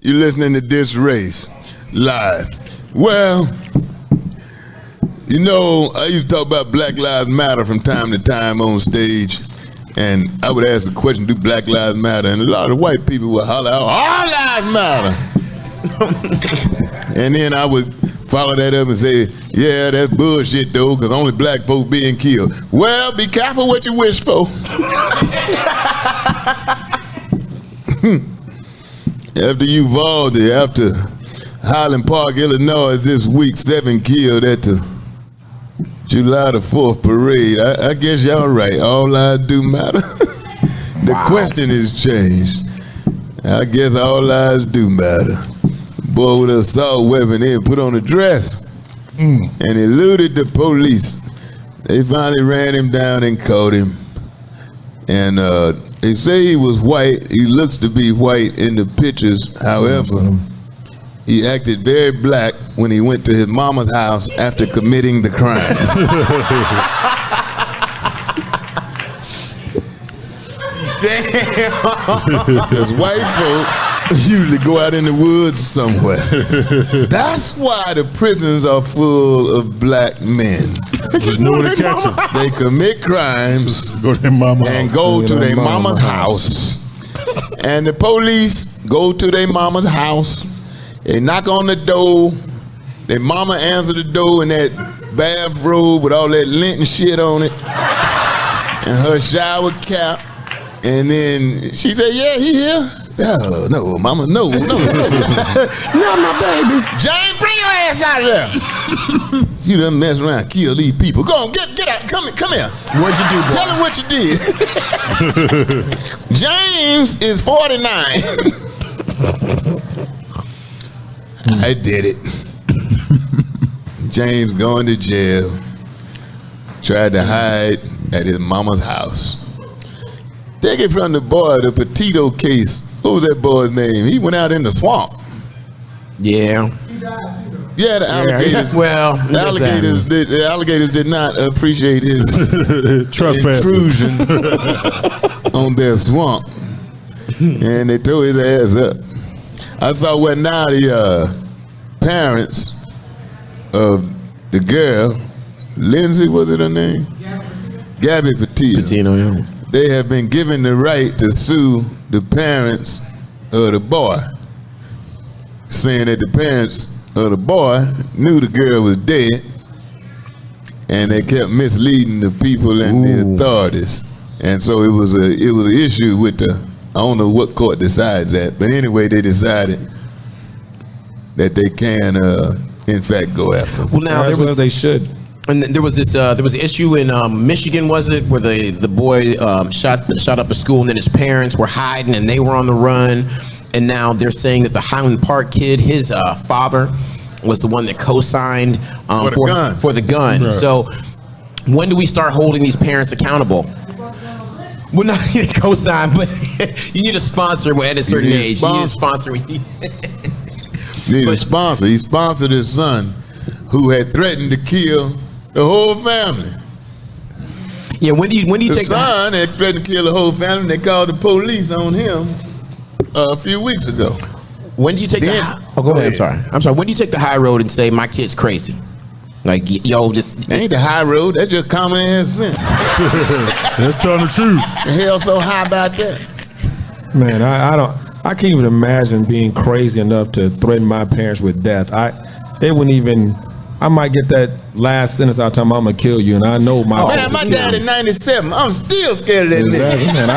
You're listening to DisRace live. Well, you know, I used to talk about Black Lives Matter from time to time on stage, and I would ask the question, do Black Lives Matter? And a lot of white people would holler out, all lives matter. And then I would follow that up and say, yeah, that's bullshit though, because only black folks being killed. Well, be careful what you wish for. After Uvalde, after Highland Park, Illinois, this week, 7 killed at the July the 4th parade. I guess y'all right. All lives do matter. The question is changed. I guess all lives do matter. Boy with an assault weapon in, put on a dress, and eluded the police. They finally ran him down and caught him. And they say he was white. He looks to be white in the pictures. However, he acted very black when he went to his mama's house after committing the crime. Damn. Because white folk usually go out in the woods somewhere. That's why the prisons are full of black men. They commit crimes and go to their mama's house. And the police go to their mama's house. They knock on the door. Their mama answer the door in that bathrobe with all that lint and shit on it, and her shower cap. And then she said, yeah, he here. Oh, no, mama, no. Not my baby. James, bring your ass out of there. You done mess around, kill these people. Go on, get out, come here. What'd you do, boy? Tell him what you did. James is 49. I did it. James going to jail. Tried to hide at his mama's house. Take it from the boy, the Petito case. What was that boy's name? He went out in the swamp. Yeah. Yeah, the alligators. The alligators did not appreciate his intrusion on their swamp, and they tore his ass up. I saw where now the parents of the girl, Lindsay, was it her name? Gabby Petito. Yeah. They have been given the right to sue the parents of the boy, saying that the parents of the boy knew the girl was dead, and they kept misleading the people and the authorities, and so it was an issue with the. I don't know what court decides that, but anyway, they decided that they can, in fact, go after them. Well, now they should. And there was this issue in Michigan, was it, where the boy shot up a school, and then his parents were hiding and they were on the run, and now they're saying that the Highland Park kid, his father, was the one that co-signed for the gun. Right. So when do we start holding these parents accountable? Well, not co-sign, but you need a sponsor at a certain age. You need a sponsor. You need a sponsor. He sponsored his son, who had threatened to kill the whole family. Yeah, when do you take the son had threatened to kill the whole family? They called the police on him a few weeks ago. When do you take go ahead. I'm sorry. When do you take the high road and say my kid's crazy? Like, yo, this ain't the high road. That's just common ass sense. That's telling the truth. The hell so high about that? Man, I can't even imagine being crazy enough to threaten my parents with death. They wouldn't even. I might get that last sentence out time, I'm gonna kill you, and I know my. Man, my dad in '97. I'm still scared of that nigga. Man,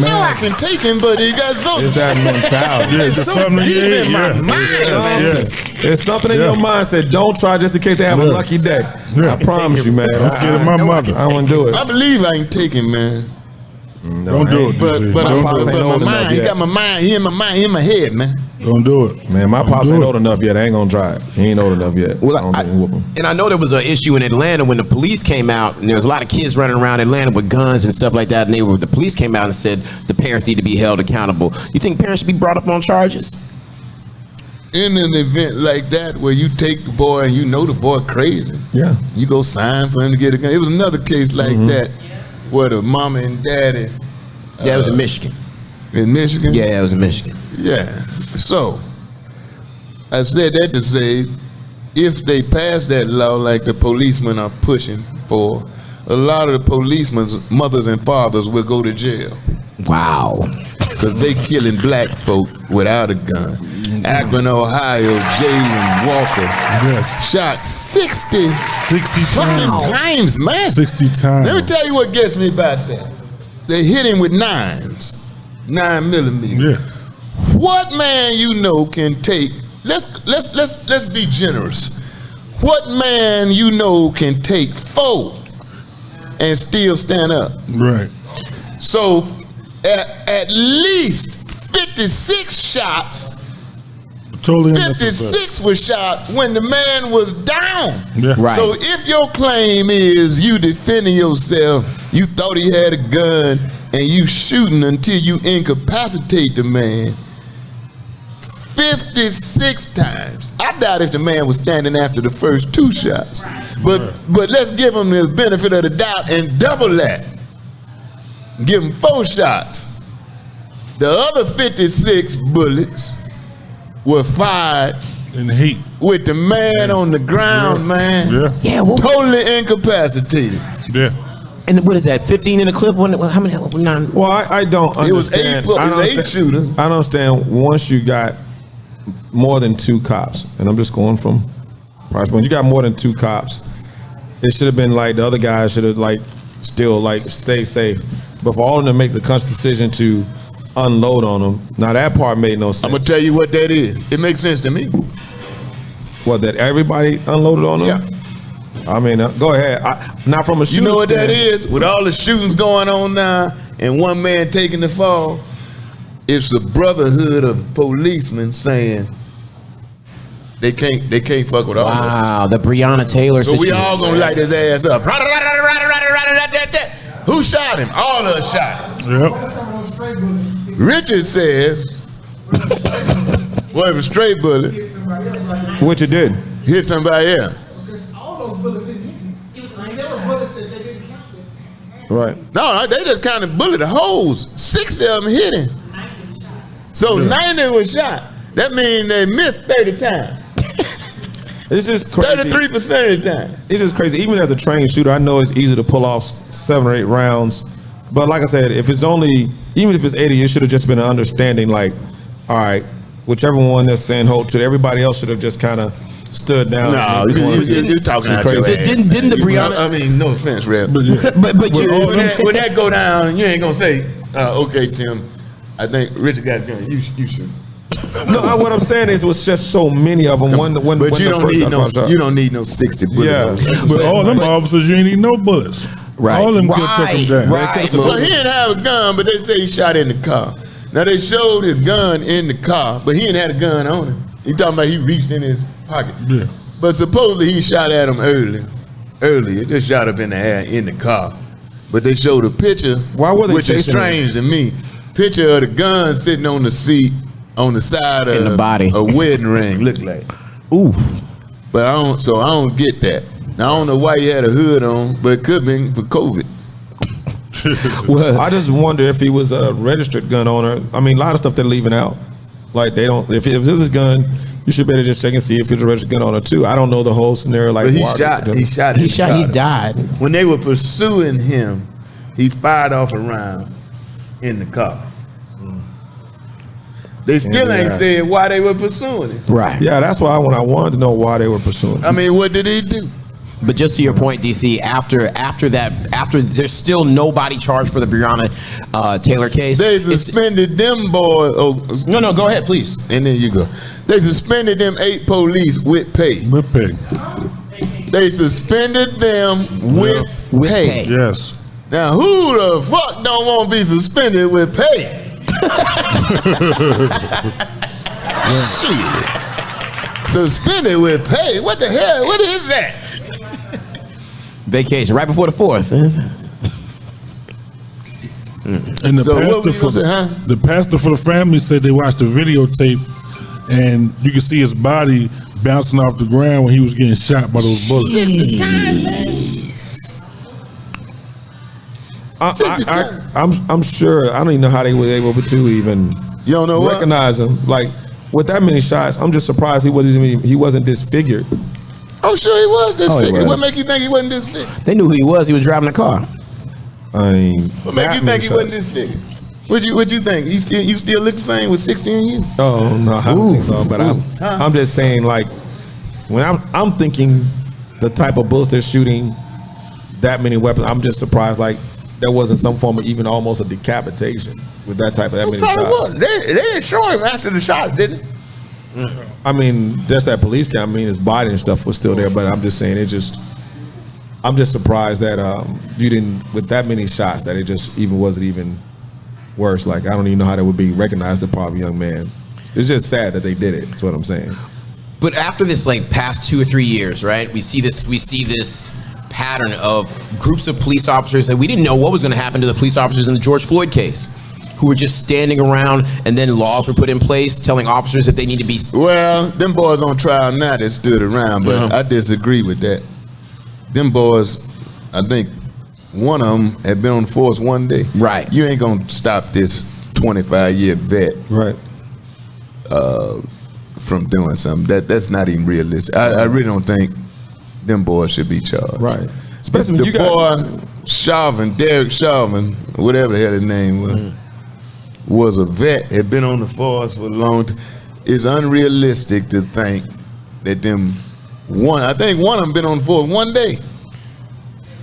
I can take him, but he got something. It's that mentality. Yeah, it's something in my mind. There's something in your mind said, don't try just in case they have a lucky day. I promise you, man. I'm scared of my mother. I wouldn't do it. I believe I can take him, man. No, don't do it. But my mind, he got my mind. He in my mind. He in my head, man. Don't do it. Man, my pops ain't old enough yet. I ain't gonna try it. He ain't old enough yet. Well, and I know there was an issue in Atlanta when the police came out, and there was a lot of kids running around Atlanta with guns and stuff like that, and the police came out and said the parents need to be held accountable. You think parents should be brought up on charges? In an event like that where you take the boy and you know the boy crazy, you go sign for him to get a gun. It was another case like that where the mama and daddy. Yeah, it was in Michigan. In Michigan? Yeah, it was in Michigan. Yeah. So, I said that to say, if they pass that law like the policemen are pushing for, a lot of the policemen's mothers and fathers will go to jail. Wow. Because they killing black folk without a gun. Akron, Ohio, Jalen Walker shot 60 times, man. 60 times. Let me tell you what gets me about that. They hit him with 9s, 9mm. Yeah. What man you know can take? Let's be generous. What man you know can take 4 and still stand up? Right. So at least 56 shots. Totally 56 was shot when the man was down. Yeah. Right. So if your claim is you defending yourself, you thought he had a gun, and you shooting until you incapacitate the man 56 times. I doubt if the man was standing after the first 2 shots. But let's give him the benefit of the doubt and double that. Give him 4 shots. The other 56 bullets were fired in heat with the man on the ground, man. Yeah. Totally incapacitated. Yeah. And what is that? 15 in the clip? How many? 9? Well, I don't understand. It was 8 shooters. I don't understand once you got more than 2 cops, and I'm just going from price point. You got more than 2 cops. It should have been like the other guys should have still stay safe. But for all of them to make the conscious decision to unload on them, now that part made no sense. I'm gonna tell you what that is. It makes sense to me. What, that everybody unloaded on them? Yeah. I mean, go ahead. Not from a shooting. You know what that is? With all the shootings going on now, and one man taking the fall, it's the brotherhood of policemen saying they can't fuck with all of us. Wow, the Breonna Taylor So situation. we all gonna light his ass up. Who shot him? All of us shot him. Yep. Richard says, well, if a straight bullet Which it did. hit somebody else. Because all those bullets didn't hit him. There were bullets that they didn't count. Right. No, they just counted bullet holes. 60 of them hit him. So 90 was shot. That means they missed 30 times. It's just crazy. 33% of the time. It's just crazy. Even as a trained shooter, I know it's easy to pull off 7 or 8 rounds. But like I said, even if it's 80, it should have just been an understanding like, all right, whichever one that's saying hold to, everybody else should have just kind of stood down. No, you're talking out your ass. Didn't the Breonna? I mean, no offense, Reb. But when that go down, you ain't gonna say, okay, Tim, I think Richard got a gun. You should. No, what I'm saying is it was just so many of them. But you don't need no 60 bullets. Yeah. But all them officers, you ain't need no bullets. Right. All them could took him down. Right. Well, he didn't have a gun, but they say he shot in the car. Now they showed his gun in the car, but he didn't have a gun on him. He talking about he reached in his pocket. Yeah. But supposedly he shot at him earlier, just shot up in the air in the car. But they showed a picture, Why were they which is chasing strange to me. Picture of the gun sitting on the seat on the side In of the body. a wedding ring, look like. Oof. But I don't get that. Now, I don't know why he had a hood on, but it could have been for COVID. I just wonder if he was a registered gun owner. I mean, a lot of stuff they're leaving out. Like they don't. If it was his gun, you should better just check and see if he's a registered gun owner too. I don't know the whole scenario. Like But he why shot. He died. When they were pursuing him, he fired off a round in the car. They still ain't said why they were pursuing him. Right. Yeah, that's why I wanted to know why they were pursuing. I mean, what did he do? But just to your point, DC, after there's still nobody charged for the Breonna Taylor case. They suspended them boys. Oh, No, go ahead, please. and there you go. They suspended them 8 police with pay. With pay. They suspended them with pay. pay. Yes. Now, who the fuck don't want to be suspended with pay? Shit. Suspended with pay? What the hell? What is that? Vacation right before the 4th. And So what were you gonna say, huh? the pastor for the family said they watched the videotape, and you could see his body bouncing off the ground when he was getting shot by those bullets. I'm sure. I don't even know how they were able to even You don't know what? recognize him. Like with that many shots, I'm just surprised he wasn't disfigured. I'm sure he was disfigured. What make you think he wasn't disfigured? They knew who he was. He was driving the car. I mean, what make you think he wasn't disfigured? What you think? You still look the same with 60 in you? Oh no, I don't think so. But I'm just saying, like, when I'm thinking the type of bullets they're shooting, that many weapons, I'm just surprised like there wasn't some form of even almost a decapitation with that many shots. They didn't show him after the shots, did they? I mean, just that police cam. I mean, his body and stuff was still there, but I'm just saying I'm just surprised that you didn't, with that many shots, that it just wasn't even worse. Like, I don't even know how that would be recognized as part of a young man. It's just sad that they did it. That's what I'm saying. But after this, like, past 2 or 3 years, right? We see this pattern of groups of police officers that we didn't know what was going to happen to the police officers in the George Floyd case, who were just standing around, and then laws were put in place telling officers that they need to be. Well, them boys on trial now that stood around, but I disagree with that. Them boys, I think one of them had been on the force one day. Right. You ain't gonna stop this 25-year vet, right, from doing something. That's not even realistic. I really don't think them boys should be charged. Right. Especially the when you boy Chauvin, Derek Chauvin, whatever the hell his name was a vet, had been on the force for a long time. It's unrealistic to think that I think one of them been on the force one day.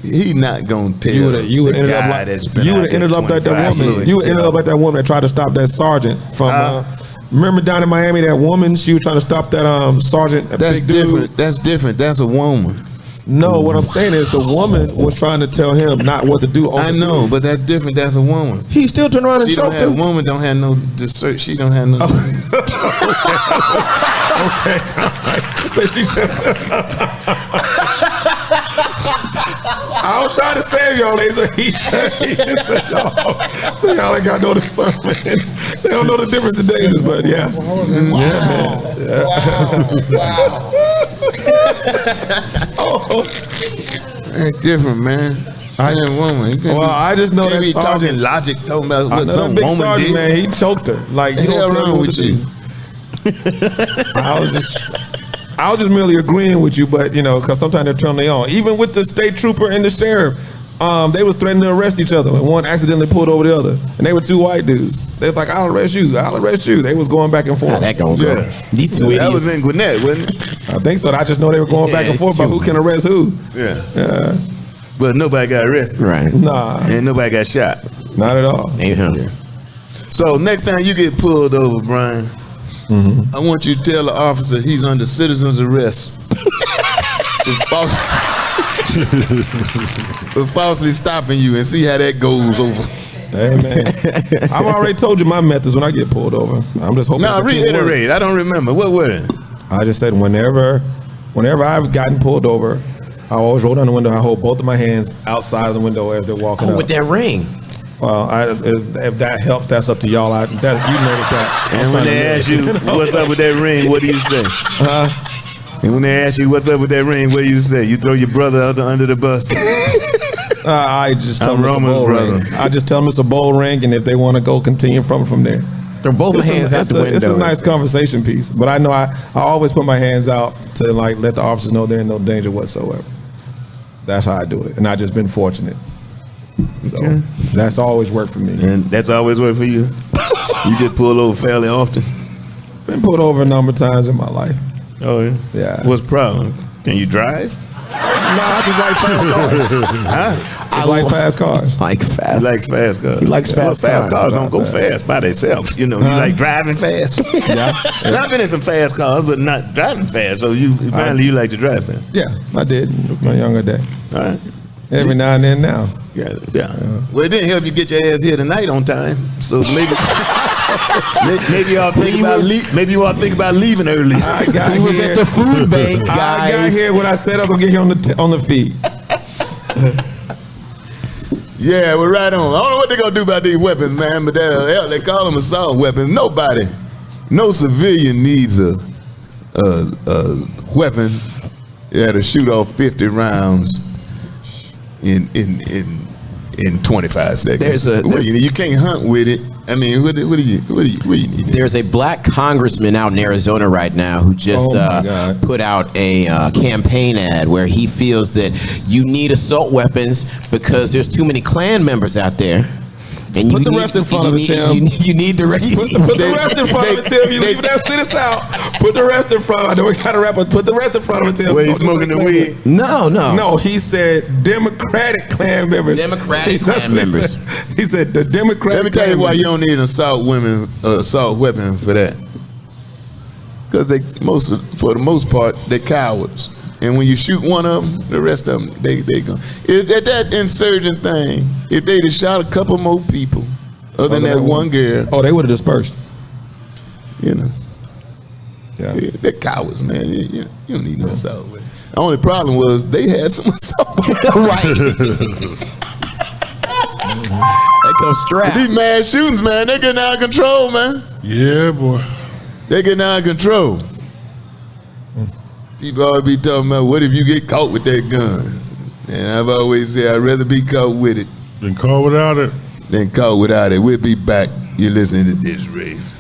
He not gonna tell you would ended up like that woman. You would ended up like that woman that tried to stop that sergeant from. Remember down in Miami, that woman, she was trying to stop that sergeant. That's different. That's different. That's a woman. No, what I'm saying is the woman was trying to tell him not what to do. I know, but that's different. That's a woman. He still turned around and choked her. Woman don't have no dessert. She don't have no. Okay. So she said. I was trying to save y'all, so he just said, so y'all ain't got no discernment. They don't know the difference in dangerous, but yeah. Wow. That's different, man. I didn't woman. I just know that sergeant talking logic, talking about what some woman sergeant, did. Man, he choked her. Like, you don't tell me what to do. I was just merely agreeing with you, but because sometimes they're turning their own. Even with the state trooper and the sheriff, they was threatening to arrest each other, and one accidentally pulled over the other, and they were 2 white dudes. They was like, "I'll arrest you. I'll arrest you." They was going back and forth. How that gonna go? These two idiots. That was in Gwinnett, wasn't it? I think so. I just know they were going back and forth about who can arrest who. Yeah. But nobody got arrested. Right. Nah. And nobody got shot. Not at all. Yeah. So next time you get pulled over, Brian, I want you to tell the officer he's under citizen's arrest for falsely stopping you, and see how that goes over. Hey man, I've already told you my methods when I get pulled over. I'm just hoping. Now reiterate. I don't remember. What were it? I just said whenever I've gotten pulled over, I always roll down the window. I hold both of my hands outside of the window as they're walking up. With that ring. Well, if that helps, that's up to y'all. You know that. And when they ask you what's up with that ring, what do you say? And when they ask you what's up with that ring, what do you say? You throw your brother under the bus. I just tell them it's a bowl ring. I just tell them it's a bowl ring, and if they want to go, continue from there. Throw both hands out the window. It's a nice conversation piece, but I know I always put my hands out to like let the officers know they're in no danger whatsoever. That's how I do it, and I've just been fortunate. So that's always worked for me. And that's always worked for you? You get pulled over fairly often? Been pulled over a number of times in my life. Oh, yeah? Yeah. What's the problem? Can you drive? I just like fast cars. I like fast cars. Like fast. You like fast cars. He likes fast cars. Fast cars don't go fast by themselves. You like driving fast. Yeah. And I've been in some fast cars, but not driving fast. So you like to drive fast. Yeah, I did in my younger day. All right. Every now and then now. Yeah. Well, it didn't help you get your ass here tonight on time. So maybe you all think about leaving early. He was at the food bank, guys. I got here when I said I was gonna get here on the feet. Yeah, we're right on. I don't know what they're gonna do about these weapons, man. But they call them assault weapons. No civilian needs a weapon that'll shoot off 50 rounds in 25 seconds. You can't hunt with it. I mean, what do you need? There's a black congressman out in Arizona right now who just put out a campaign ad where he feels that you need assault weapons because there's too many Klan members out there. And put the rest in front of it, Tim. You need the rest. Put the rest in front of it, Tim. You leaving that sentence out. Put the rest in front of it. I know we got to wrap up. Put the rest in front of it, Tim. Wait, he's smoking the weed? No. No, he said Democratic Klan members. Democratic Klan members. He said the Democratic. Let me tell you why you don't need an assault weapon for that. Because for the most part, they're cowards. And when you shoot one of them, the rest of them, they go. At that insurgent thing, if they'd have shot a couple more people, other than that one girl. Oh, they would have dispersed. You know. Yeah. They're cowards, man. You don't need no assault weapon. The only problem was they had some assault weapons. Right. They come strapped. These mass shootings, man, they're getting out of control, man. Yeah, boy. They're getting out of control. People always be talking about, what if you get caught with that gun? And I've always said, I'd rather be caught with it Than caught without it. than caught without it. We'll be back. You're listening to DisRace.